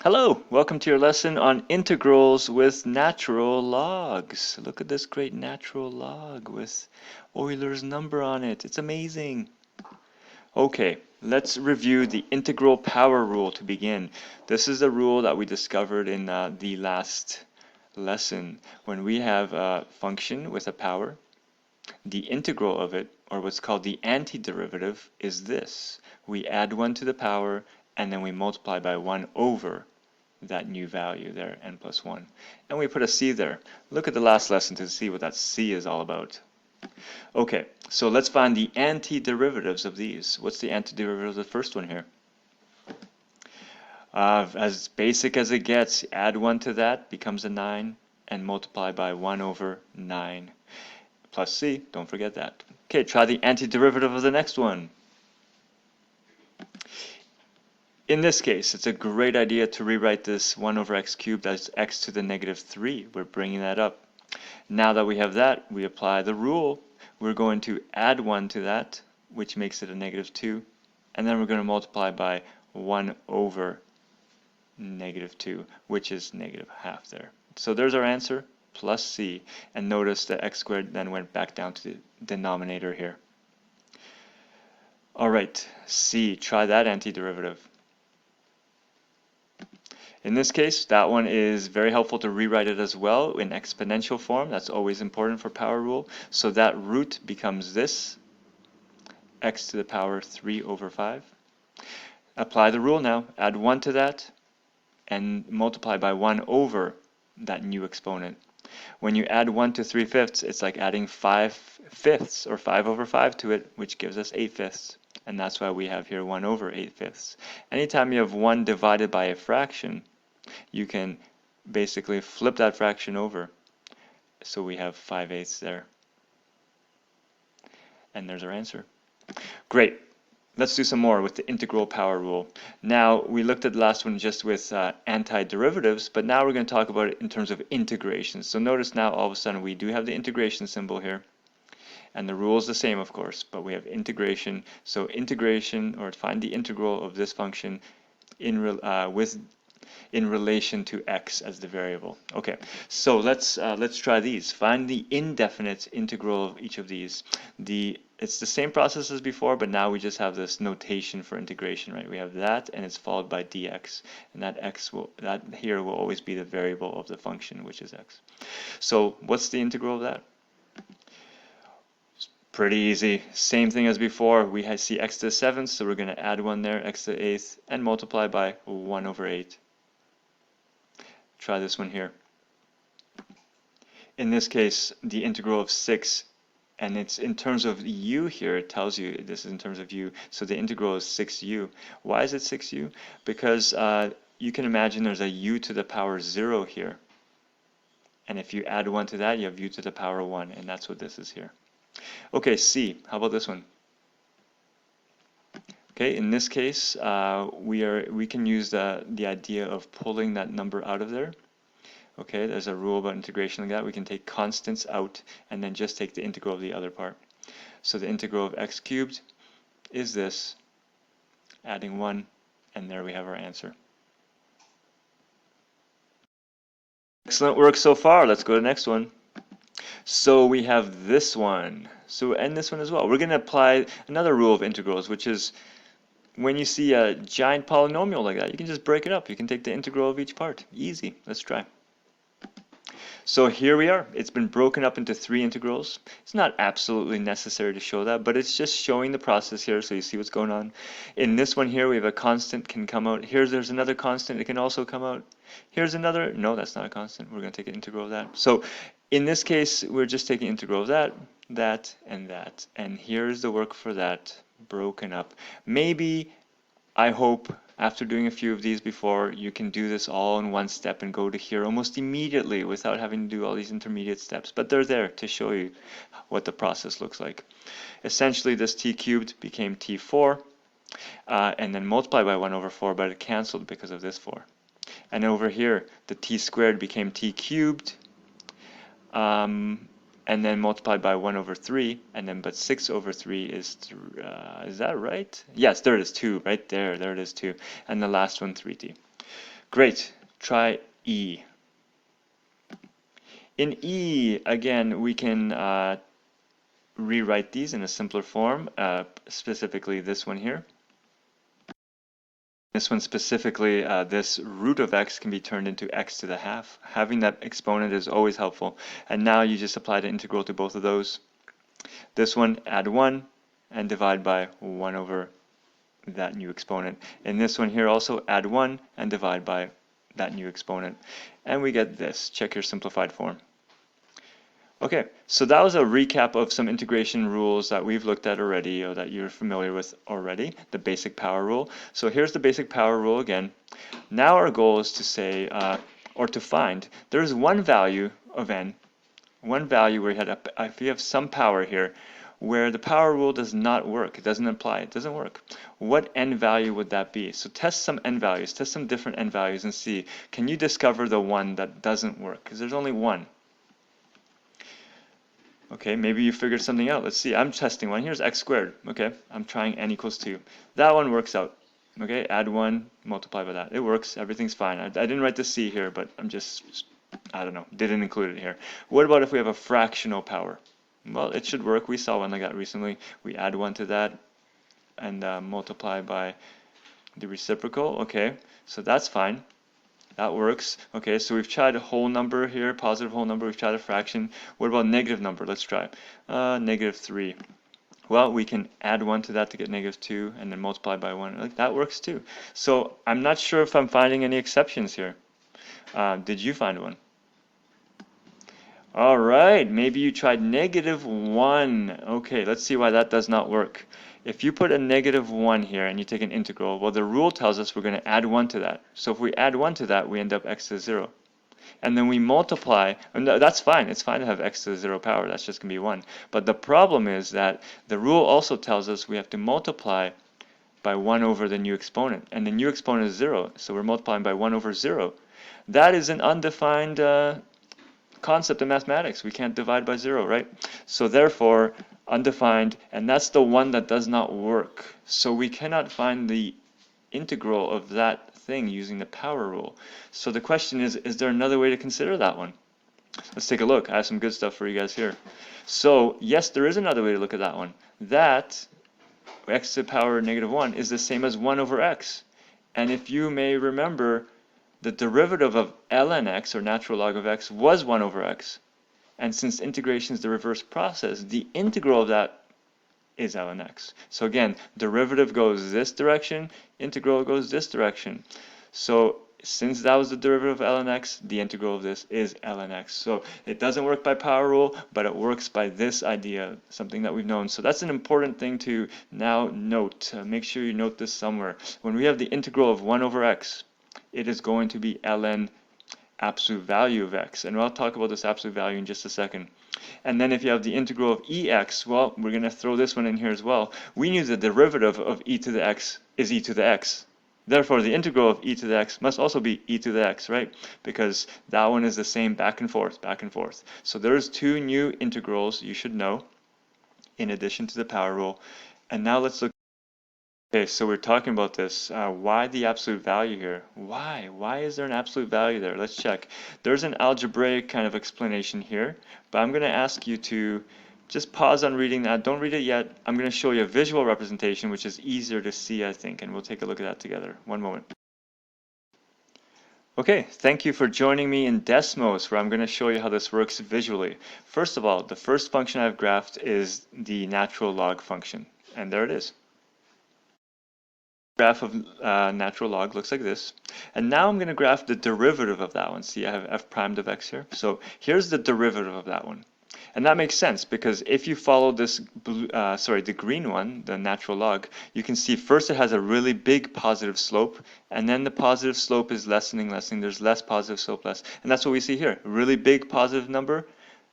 Hello, welcome to your lesson on integrals with natural logs. Look at this great natural log with Euler's number on it. It's amazing. Okay, let's review the integral power rule to begin. This is the rule that we discovered in the last lesson. When we have a function with a power, the integral of it, or what's called the antiderivative, is this. We add 1 to the power, and then we multiply by 1 over that new value there, n plus 1. And we put a c there. Look at the last lesson to see what that c is all about. Okay, so let's find the antiderivatives of these. What's the antiderivative of the first one here? As basic as it gets, add 1 to that, becomes a 9, and multiply by 1 over 9. Plus c, don't forget that. Okay, try the antiderivative of the next one. In this case, it's a great idea to rewrite this 1 over x cubed as x to the negative 3. We're bringing that up. Now that we have that, we apply the rule. We're going to add 1 to that, which makes it a negative 2. And then we're going to multiply by 1 over negative 2, which is negative half there. So there's our answer, plus c. And notice that x squared then went back down to the denominator here. All right, c, try that antiderivative. In this case, that one is very helpful to rewrite it as well in exponential form. That's always important for power rule. So that root becomes this, x to the power 3 over 5. Apply the rule now. Add 1 to that and multiply by 1 over that new exponent. When you add 1 to 3/5, it's like adding 5/5 or 5 over 5 to it, which gives us 8/5. And that's why we have here 1 over 8/5. Anytime you have 1 divided by a fraction, you can basically flip that fraction over. So we have 5/8 there. And there's our answer. Great. Let's do some more with the integral power rule. Now, we looked at the last one just with antiderivatives, but now we're going to talk about it in terms of integration. So notice now all of a sudden we do have the integration symbol here. And the rule is the same, of course, but we have integration. So integration, or find the integral of this function in relation to x as the variable. Okay, so let's try these. Find the indefinite integral of each of these. It's the same process as before, but now we just have this notation for integration, right? We have that, and it's followed by dx, and that here will always be the variable of the function, which is x. So what's the integral of that? Pretty easy. Same thing as before. We see x to the 7th, so we're going to add 1 there, x to the 8th, and multiply by 1 over 8. Try this one here. In this case, the integral of 6, and it's in terms of u here, it tells you this is in terms of u, so the integral is 6u. Why is it 6u? Because you can imagine there's a u to the power 0 here. And if you add 1 to that, you have u to the power 1, and that's what this is here. Okay, c, how about this one? Okay, in this case, we can use the idea of pulling that number out of there. Okay, there's a rule about integration like that. We can take constants out and then just take the integral of the other part. So the integral of x cubed is this, adding 1, and there we have our answer. Excellent work so far. Let's go to the next one. So we have this one. And this one as well. We're going to apply another rule of integrals, which is when you see a giant polynomial like that, you can just break it up. You can take the integral of each part. Easy. Let's try. So here we are. It's been broken up into 3 integrals. It's not absolutely necessary to show that, but it's just showing the process here so you see what's going on. In this one here, we have a constant can come out. There's another constant. It can also come out. Here's another. No, that's not a constant. We're going to take an integral of that. So in this case, we're just taking integral of that, that, and that. And here's the work for that broken up. Maybe, I hope, after doing a few of these before, you can do this all in one step and go to here almost immediately without having to do all these intermediate steps. But they're there to show you what the process looks like. Essentially, this t cubed became t4, and then multiplied by 1 over 4, but it canceled because of this 4. And over here, the t squared became t cubed, and then multiplied by 1 over 3, and then but 6 over 3 is that right? Yes, there it is, 2, right there. There it is, 2. And the last one, 3t. Great. Try E. In E, again, we can rewrite these in a simpler form, specifically this one here. This one specifically, this root of x can be turned into x to the half. Having that exponent is always helpful. And now you just apply the integral to both of those. This one, add 1 and divide by 1 over that new exponent. In this one here also, add 1 and divide by that new exponent. And we get this. Check your simplified form. Okay, so that was a recap of some integration rules that we've looked at already, or that you're familiar with already, the basic power rule. So here's the basic power rule again. Now our goal is to say, or to find, there's one value of n, one value where if you have some power here, where the power rule does not work, it doesn't apply, it doesn't work. What n value would that be? So test some n values, test some different n values and see, can you discover the one that doesn't work? Because there's only one. Okay, maybe you figured something out. Let's see. I'm testing one. Here's x squared. Okay, I'm trying n equals 2. That one works out. Okay, add 1, multiply by that. It works. Everything's fine. I didn't write the c here, but I don't know, didn't include it here. What about if we have a fractional power? Well, it should work. We saw one I got recently. We add 1 to that and multiply by the reciprocal. Okay, so that's fine. That works. Okay, so we've tried a whole number here, positive whole number. We've tried a fraction. What about negative number? Let's try. Negative 3. Well, we can add 1 to that to get negative 2 and then multiply by 1. Like, that works too. So I'm not sure if I'm finding any exceptions here. Did you find one? All right, maybe you tried negative 1. Okay, let's see why that does not work. If you put a negative 1 here and you take an integral, well, the rule tells us we're going to add 1 to that. So if we add 1 to that, we end up x to the 0. And then we multiply, and that's fine. It's fine to have x to the 0 power. That's just going to be 1. But the problem is that the rule also tells us we have to multiply by 1 over the new exponent. And the new exponent is 0. So we're multiplying by 1 over 0. That is an undefined concept in mathematics. We can't divide by 0, right? So therefore, undefined, and that's the one that does not work. So we cannot find the integral of that thing using the power rule. So the question is there another way to consider that one? Let's take a look. I have some good stuff for you guys here. So yes, there is another way to look at that one. That x to the power negative 1 is the same as 1 over x. And if you may remember, the derivative of ln x, or natural log of x, was 1 over x. And since integration is the reverse process, the integral of that is ln x. So again, derivative goes this direction, integral goes this direction. So since that was the derivative of ln x, the integral of this is ln x. So it doesn't work by power rule, but it works by this idea, something that we've known. So that's an important thing to now note. Make sure you note this somewhere. When we have the integral of 1 over x, it is going to be ln absolute value of x. And I'll talk about this absolute value in just a second. And then if you have the integral of ex, well, we're going to throw this one in here as well. We knew the derivative of e to the x is e to the x. Therefore, the integral of e to the x must also be e to the x, right? Because that one is the same back and forth, back and forth. So there's two new integrals you should know in addition to the power rule. And now let's look. Okay, so we're talking about this. Why the absolute value here? Why? Why is there an absolute value there? Let's check. There's an algebraic kind of explanation here, but I'm going to ask you to just pause on reading that. Don't read it yet. I'm going to show you a visual representation, which is easier to see, I think, and we'll take a look at that together. One moment. Okay, thank you for joining me in Desmos, where I'm going to show you how this works visually. First of all, the first function I've graphed is the natural log function, and there it is. Graph of natural log looks like this. And now I'm going to graph the derivative of that one. See, I have f prime of x here. So here's the derivative of that one. And that makes sense because if you follow this, the green one, the natural log, you can see first it has a really big positive slope, and then the positive slope is lessening. There's less positive slope, less. And that's what we see here. Really big positive number.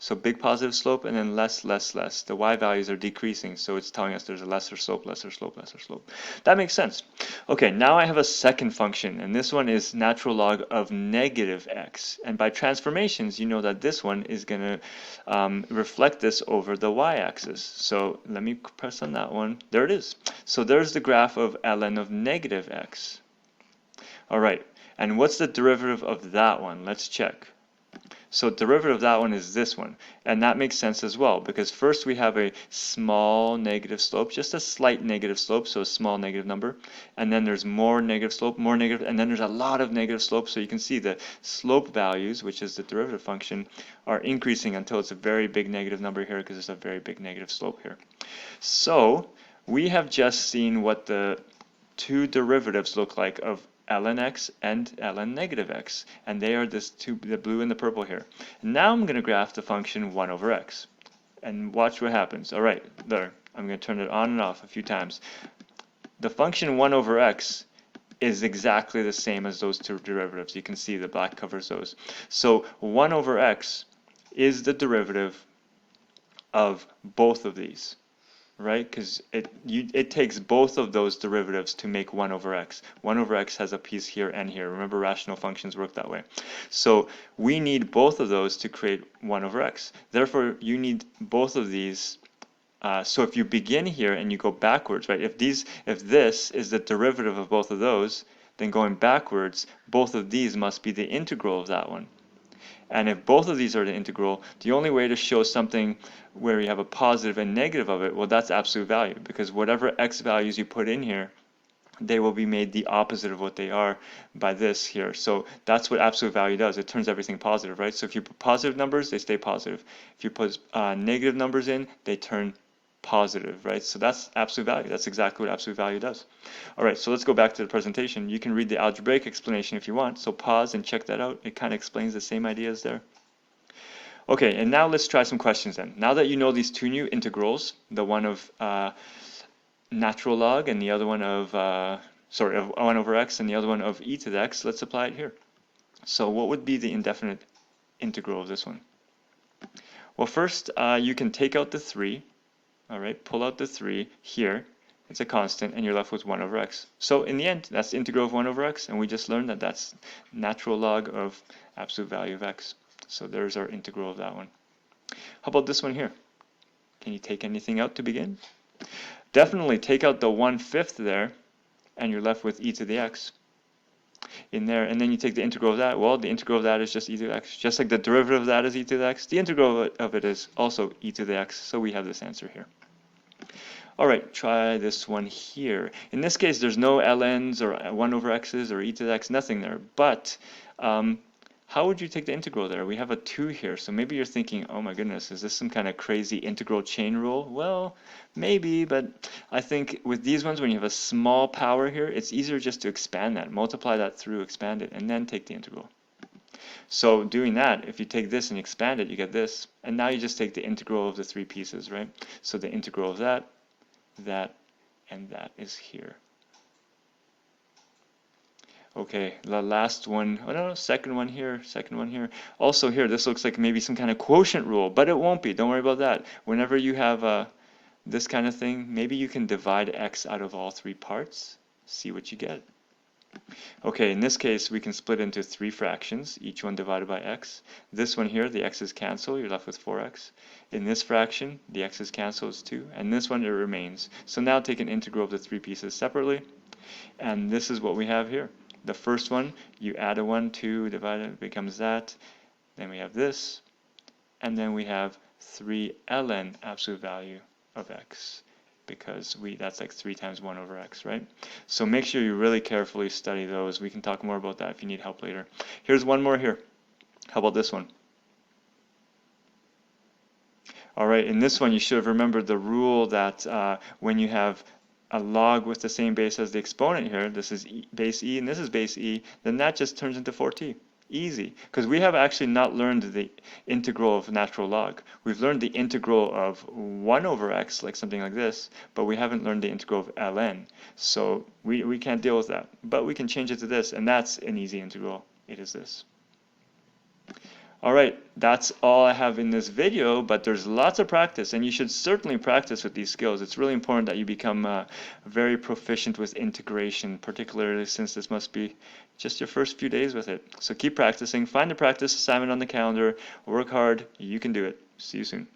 So big positive slope, and then less. The y values are decreasing, so it's telling us there's a lesser slope. That makes sense. Okay, now I have a second function, and this one is natural log of negative x. And by transformations, you know that this one is going to reflect this over the y-axis. So let me press on that one. There it is. So there's the graph of ln of negative x. All right. And what's the derivative of that one? Let's check. So derivative of that one is this one, and that makes sense as well, because first we have a small negative slope, just a slight negative slope, so a small negative number, and then there's more negative slope, more negative, and then there's a lot of negative slope. So you can see the slope values, which is the derivative function, are increasing until it's a very big negative number here, because there's a very big negative slope here. So we have just seen what the two derivatives look like of ln x and ln negative x, and they are this two, the blue and the purple here. Now I'm going to graph the function 1 over x, and watch what happens. All right, there. I'm going to turn it on and off a few times. The function 1 over x is exactly the same as those two derivatives. You can see the black covers those. So 1 over x is the derivative of both of these, right? Because it takes both of those derivatives to make 1 over x. 1 over x has a piece here and here. Remember, rational functions work that way. So we need both of those to create 1 over x. Therefore, you need both of these. So if you begin here and you go backwards, right? If this is the derivative of both of those, then going backwards, both of these must be the integral of that one. And if both of these are the integral, the only way to show something where you have a positive and negative of it, well, that's absolute value, because whatever x values you put in here, they will be made the opposite of what they are by this here. So that's what absolute value does. It turns everything positive, right? So if you put positive numbers, they stay positive. If you put negative numbers in, they turn positive, right? So that's absolute value. That's exactly what absolute value does. All right, so let's go back to the presentation. You can read the algebraic explanation if you want. So pause and check that out. It kind of explains the same ideas there. Okay, and now let's try some questions then. Now that you know these two new integrals, the one of natural log and the other one of, of 1 over x and the other one of e to the x, let's apply it here. So what would be the indefinite integral of this one? Well, first you can take out the 3. All right, pull out the 3 here. It's a constant, and you're left with 1 over x. So in the end, that's the integral of 1 over x, and we just learned that that's natural log of absolute value of x. So there's our integral of that one. How about this one here? Can you take anything out to begin? Definitely take out the 1/5 there, and you're left with e to the x in there, and then you take the integral of that. Well, the integral of that is just e to the x. Just like the derivative of that is e to the x, the integral of it is also e to the x, so we have this answer here. All right, try this one here. In this case, there's no ln's or 1 over x's or e to the x, nothing there. But how would you take the integral there? We have a 2 here, so maybe you're thinking, oh my goodness, is this some kind of crazy integral chain rule? Well, maybe, but I think with these ones, when you have a small power here, it's easier just to expand that, multiply that through, expand it, and then take the integral. So doing that, if you take this and expand it, you get this. And now you just take the integral of the 3 pieces, right? So the integral of that, and that is here. Okay, the last one, oh no, second one here. Also here, this looks like maybe some kind of quotient rule, but it won't be, don't worry about that. Whenever you have this kind of thing, maybe you can divide x out of all 3 parts, see what you get. Okay, in this case, we can split into 3 fractions, each one divided by x. This one here, the x's cancel, you're left with 4x. In this fraction, the x's cancel is 2, and this one, it remains. So now take an integral of the 3 pieces separately, and this is what we have here. The first one, you add a 1, 2, divide it, becomes that. Then we have this, and then we have 3 ln absolute value of x, because that's like 3 times 1 over x, right? So make sure you really carefully study those. We can talk more about that if you need help later. Here's one more here. How about this one? All right, in this one, you should have remembered the rule that when you have a log with the same base as the exponent here, this is base e and this is base e, then that just turns into 4t. Easy, because we have actually not learned the integral of natural log. We've learned the integral of 1 over x, like something like this, but we haven't learned the integral of ln. So we can't deal with that, but we can change it to this, and that's an easy integral. It is this. All right, that's all I have in this video, but there's lots of practice, and you should certainly practice with these skills. It's really important that you become very proficient with integration, particularly since this must be just your first few days with it. So keep practicing. Find the practice assignment on the calendar. Work hard. You can do it. See you soon.